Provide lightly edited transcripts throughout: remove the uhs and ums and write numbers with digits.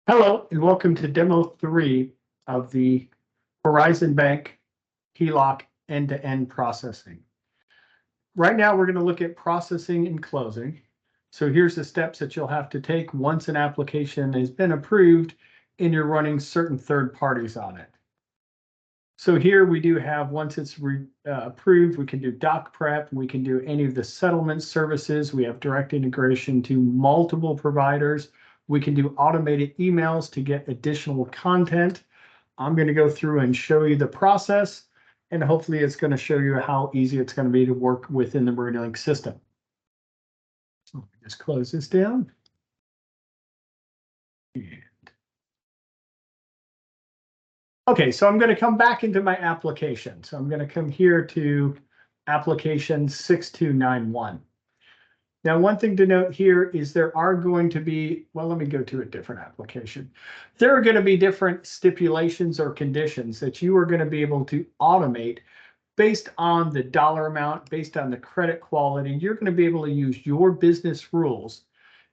Hello and welcome to demo 3 of the Horizon Bank HELOC end-to-end processing. Right now, we're going to look at processing and closing. So here's the steps that you'll have to take once an application has been approved and you're running certain third parties on it. So here we do have, once it's approved, we can do doc prep, we can do any of the settlement services. We have direct integration to multiple providers. We can do automated emails to get additional content. I'm going to go through and show you the process, and hopefully it's going to show you how easy it's going to be to work within the MeridianLink system. So let me just close this down. Okay, so I'm going to come back into my application. So I'm going to come here to application 6291. Now, one thing to note here is there are going to be, well, let me go to a different application. There are going to be different stipulations or conditions that you are going to be able to automate based on the dollar amount, based on the credit quality. You're going to be able to use your business rules,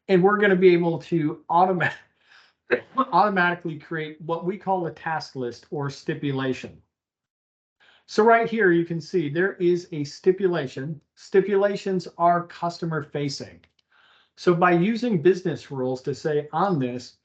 and we're going to be able to automatically create what we call a task list or stipulation. So right here, you can see there is a stipulation. Stipulations are customer facing. So by using business rules to say on this,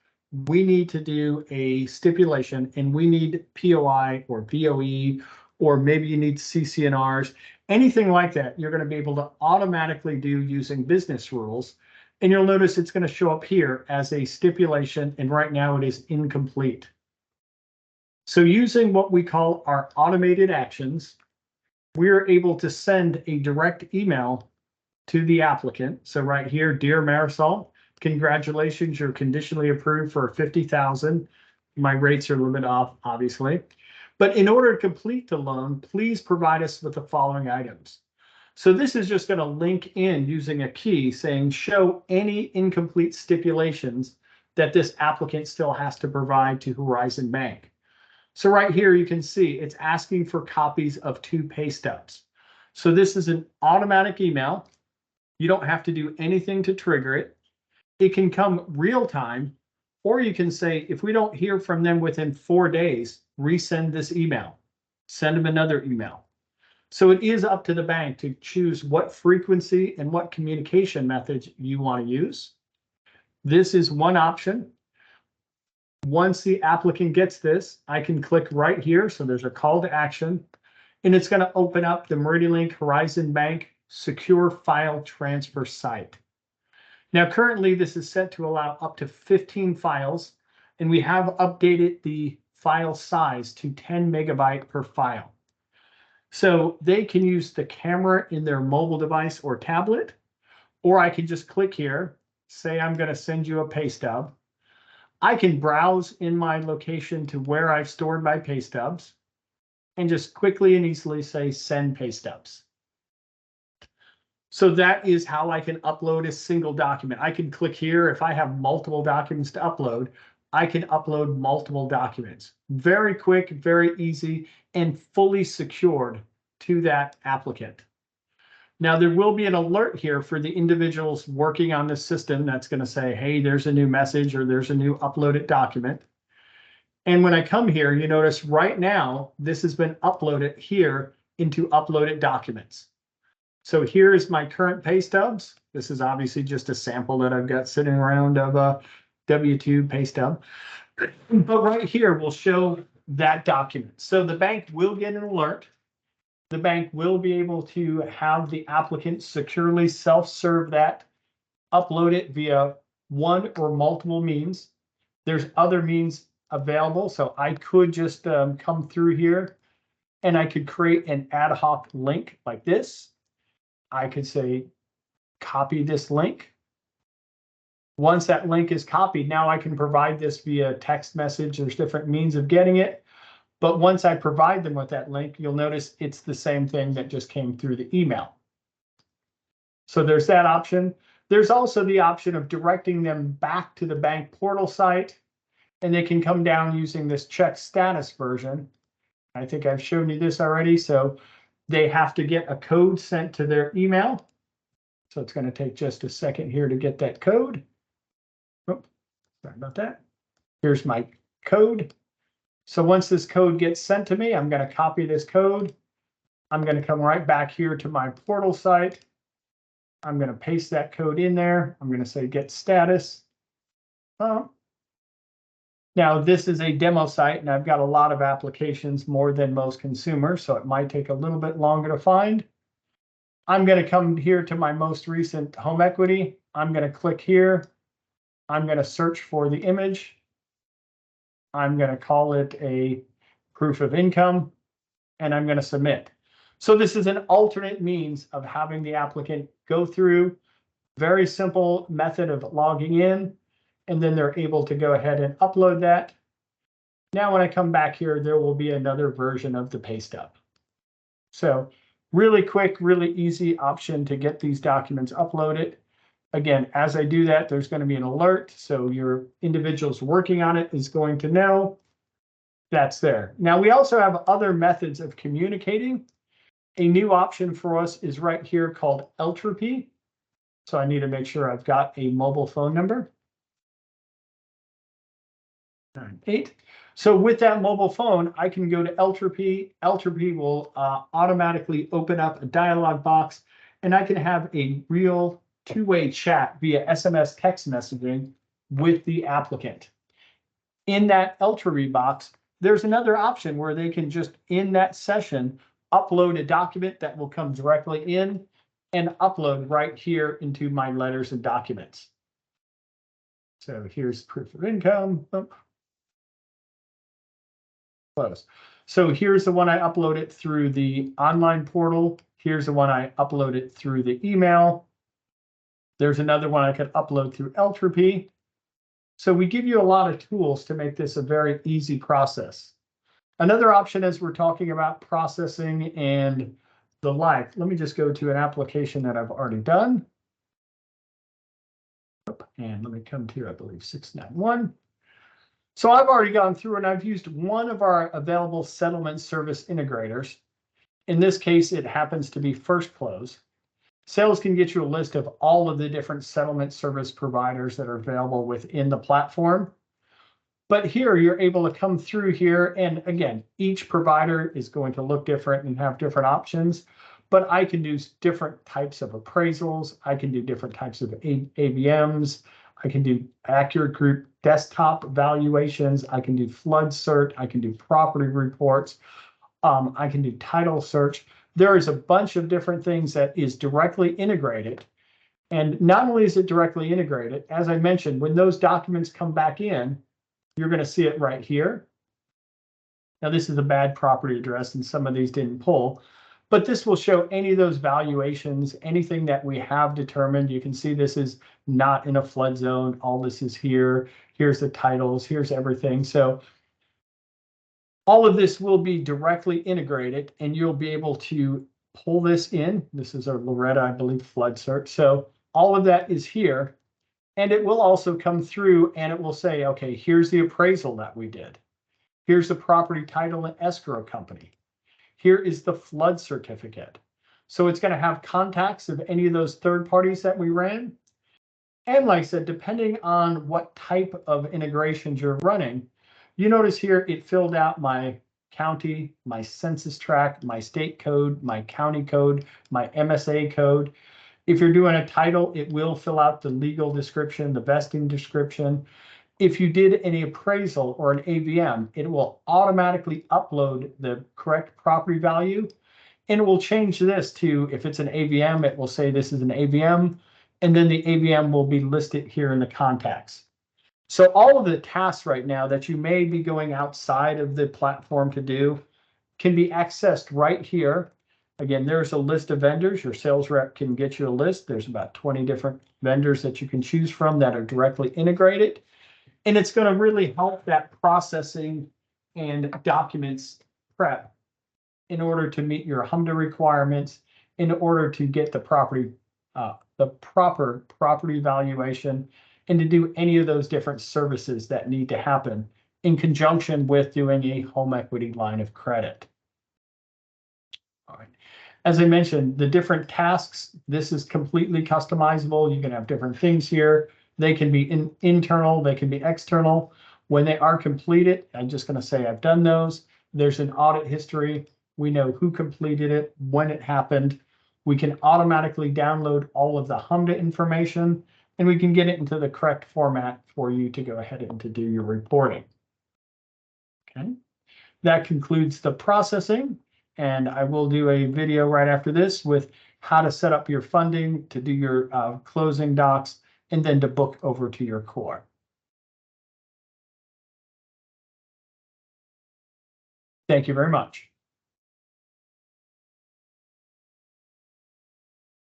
we need to do a stipulation and we need POI or BOE, or maybe you need CC&Rs, anything like that, you're going to be able to automatically do using business rules. And you'll notice it's going to show up here as a stipulation, and right now it is incomplete. So using what we call our automated actions, we're able to send a direct email to the applicant. So right here, dear Marisol, congratulations, you're conditionally approved for $50,000. My rates are a little bit off, obviously. But in order to complete the loan, please provide us with the following items. So this is just going to link in using a key saying show any incomplete stipulations that this applicant still has to provide to Horizon Bank. So right here, you can see it's asking for copies of 2 pay stubs. So this is an automatic email. You don't have to do anything to trigger it. It can come real time, or you can say, if we don't hear from them within 4 days, resend this email, send them another email. So it is up to the bank to choose what frequency and what communication methods you want to use. This is one option. Once the applicant gets this, I can click right here. So there's a call to action, and it's going to open up the MeridianLink Horizon Bank secure file transfer site. Now, currently, this is set to allow up to 15 files, and we have updated the file size to 10 megabyte per file. So they can use the camera in their mobile device or tablet, or I can just click here, say I'm going to send you a pay stub. I can browse in my location to where I've stored my pay stubs and just quickly and easily say send pay stubs. So that is how I can upload a single document. I can click here. If I have multiple documents to upload, I can upload multiple documents. Very quick, very easy, and fully secured to that applicant. Now, there will be an alert here for the individuals working on this system that's going to say, hey, there's a new message or there's a new uploaded document. And when I come here, you notice right now, this has been uploaded here into uploaded documents. So here is my current pay stubs. This is obviously just a sample that I've got sitting around of a W-2 pay stub. But right here will show that document. So the bank will get an alert. The bank will be able to have the applicant securely self-serve that, upload it via one or multiple means. There's other means available. So I could just come through here and I could create an ad hoc link like this. I could say, copy this link. Once that link is copied, now I can provide this via text message. There's different means of getting it. But once I provide them with that link, you'll notice it's the same thing that just came through the email. So there's that option. There's also the option of directing them back to the bank portal site, and they can come down using this check status version. I think I've shown you this already. So they have to get a code sent to their email. So it's going to take just a second here to get that code. Oh, sorry about that. Here's my code. So once this code gets sent to me, I'm going to copy this code. I'm going to come right back here to my portal site. I'm going to paste that code in there. I'm going to say get status. Now this is a demo site and I've got a lot of applications, more than most consumers, so it might take a little bit longer to find. I'm going to come here to my most recent home equity. I'm going to click here. I'm going to search for the image. I'm going to call it a proof of income, and I'm going to submit. So this is an alternate means of having the applicant go through, very simple method of logging in, and then they're able to go ahead and upload that. Now, when I come back here, there will be another version of the pay stub. So really quick, really easy option to get these documents uploaded. Again, as I do that, there's going to be an alert. So your individuals working on it is going to know that's there. Now, we also have other methods of communicating. A new option for us is right here called Eltropy. So I need to make sure I've got a mobile phone number. 98. So with that mobile phone, I can go to Eltropy. Eltropy will automatically open up a dialog box, and I can have a real two-way chat via SMS text messaging with the applicant. In that Eltropy box, there's another option where they can just, in that session, upload a document that will come directly in and upload right here into my letters and documents. So here's proof of income. Close. So here's the one I uploaded through the online portal. Here's the one I uploaded through the email. There's another one I could upload through Eltropy. So we give you a lot of tools to make this a very easy process. Another option as we're talking about processing and the like, let me just go to an application that I've already done. And let me come to, I believe, 691. So I've already gone through and I've used one of our available settlement service integrators. In this case, it happens to be First Close. Sales can get you a list of all of the different settlement service providers that are available within the platform. But here you're able to come through here. And again, each provider is going to look different and have different options. But I can do different types of appraisals. I can do different types of AVMs. I can do accurate group desktop valuations. I can do flood cert. I can do property reports. I can do title search. There is a bunch of different things that is directly integrated. And not only is it directly integrated, as I mentioned, when those documents come back in, you're going to see it right here. Now, this is a bad property address, and some of these didn't pull. But this will show any of those valuations, anything that we have determined. You can see this is not in a flood zone. All this is here. Here's the titles. Here's everything. So all of this will be directly integrated, and you'll be able to pull this in. This is our Loretta, I believe, flood search. So all of that is here, and it will also come through and it will say, okay, here's the appraisal that we did. Here's the property title and escrow company. Here is the flood certificate. So it's going to have contacts of any of those third parties that we ran. And like I said, depending on what type of integrations you're running, you notice here it filled out my county, my census tract, my state code, my county code, my MSA code. If you're doing a title, it will fill out the legal description, the vesting description. If you did any appraisal or an AVM, it will automatically upload the correct property value, and it will change this to, if it's an AVM, it will say this is an AVM, and then the AVM will be listed here in the contacts. So all of the tasks right now that you may be going outside of the platform to do can be accessed right here. Again, there's a list of vendors. Your sales rep can get you a list. There's about 20 different vendors that you can choose from that are directly integrated. And it's going to really help that processing and documents prep in order to meet your HMDA requirements, in order to get the proper property valuation, and to do any of those different services that need to happen in conjunction with doing a home equity line of credit. All right. As I mentioned, the different tasks, this is completely customizable. You can have different things here. They can be internal, they can be external. When they are completed, I'm just going to say I've done those. There's an audit history. We know who completed it, when it happened. We can automatically download all of the HMDA information, and we can get it into the correct format for you to go ahead and to do your reporting. Okay, that concludes the processing, and I will do a video right after this with how to set up your funding, to do your closing docs, and then to book over to your core. Thank you very much.